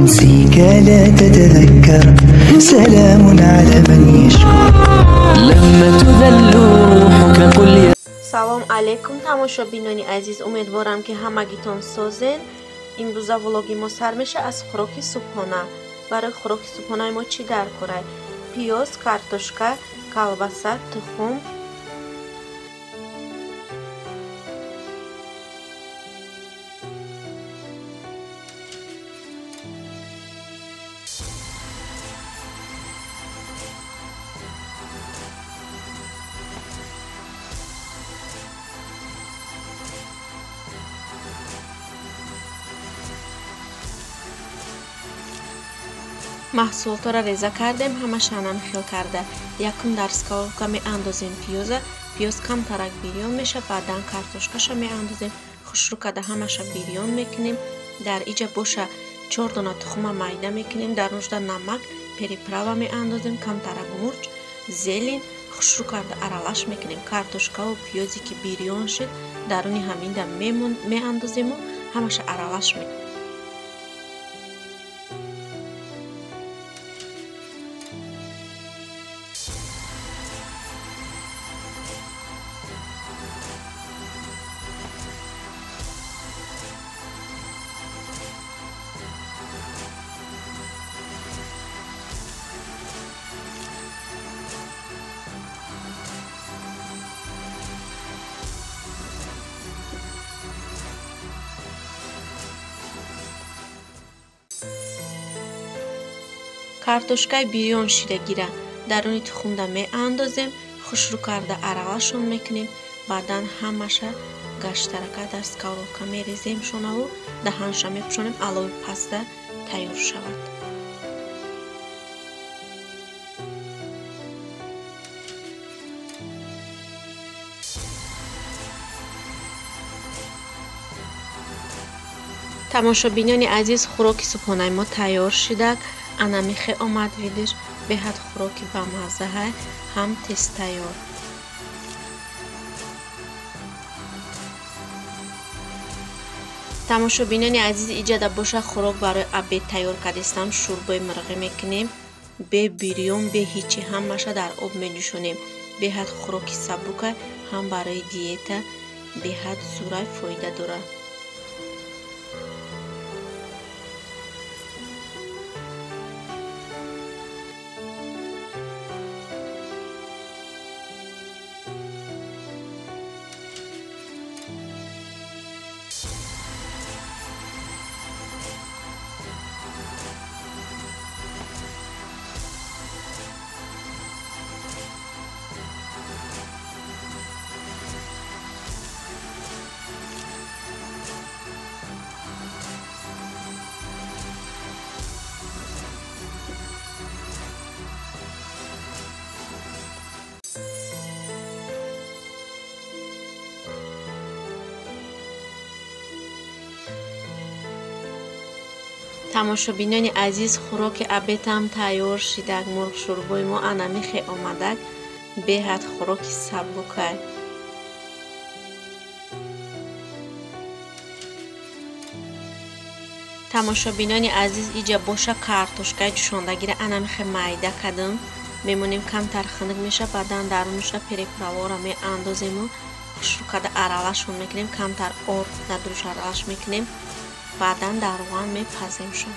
تنسيك لا تتذكر، سلام على من يشكر لما تذل روحك قل يا. салом алейкум тамошобинони азиз, умедворам ки ҳамагитон созен. имрӯза влоги мо сар меша аз хӯроки субҳона. барои хӯроки субҳонаи мо чӣ даркорай? пиёз, картошка, колбаса, тухм, маҳсулотро реза кардем, ҳамашон хел карда. Якум дар сковородка меандозем пиёза. пиёз камтарак бирён меша, баъдан картошкаша меандозем, хушрӯ карда ҳамаша бирён мекунем. дар иҷа боша 4 дона тухма майда мекунем, дар онушда намак, переправа меандозем, камтарак мурч, зелен, хушрӯ карда аралаш мекунем. картошкаву пиёзе ки бирён шуд, даруни ҳаминда меандозему ҳамаша аралаш мекунем. картошкаи бирён шидагира даруни тухмда меандозем, хушрӯ карда аралашон мекунем. баъдан ҳамаша гаштарака дар сковородка мерезем шонаву даҳанша мепӯшонем, алои паста тайёр шавад. тамошобинони азиз, хӯроки субҳонаи мо тайёр шудак. анамихе омад видиш, беҳад хӯроки бамаззаҳай, ҳам тезтайёр. тамошобинони азиз, иҷада боша хӯрок барои обед тайёр кардастам. шӯрбои мирғӣ мекунем, бе бирён, бе ҳичи, ҳамаша дар об меҷӯшонем. беҳад хӯроки сабукай, ҳам барои диета беҳад зурай фоида дорад. тамошобинони азиз, хӯроки обедам тайёр шудак. мурғшӯрбои мо анамихе омадак, беҳад хӯроки сабукай. тамошобинони азиз, иҷа боша картошкаи ҷӯшондагира анамихе майда кардам. мемонем камтар хунук меша, баъдан дарунуша переправора меандозему, хушрӯ карда аралашон мекунем, камтар об дар дуруш аралаш мекунем, баъдан дар ван мепаземшон.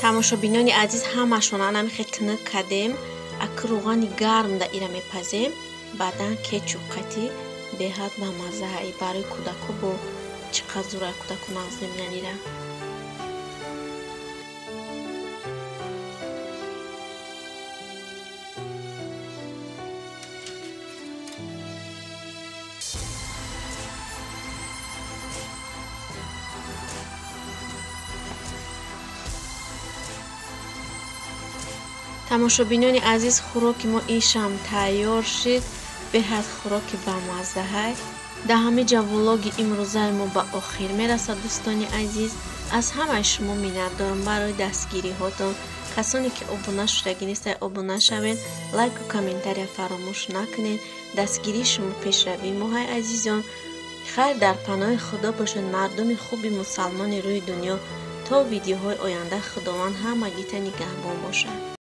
тамошобинони азиз, ҳамашон анами хел тинук кардем. Аки руғани гарм да ира мепазем. Баъдан кетчуп қати беҳад ба маззаи барои кӯдако бо чӣ қадр зураи кӯдако нағз мебинанд ира. тамошобинони азиз, хӯроки мо ишам тайёр шид. Беҳад хӯроки бамаззаҳай. Дар ҳамиҷа влоги имрӯзаи мо ба охир мерасад. дӯстони азиз, аз ҳамаи шумо миннатдорам барои дастгириҳотон. касоне ки обуна шудаги нестед, обуна шавед, лайку комментария фаромӯш накунед. дастгирии шумо пешравии моҳай азизон. хайр дар паноҳи худо бошед мардуми хуби мусалмони рӯи дунё. то видеоҳои оянда худованд ҳамагита нигаҳбон бошад.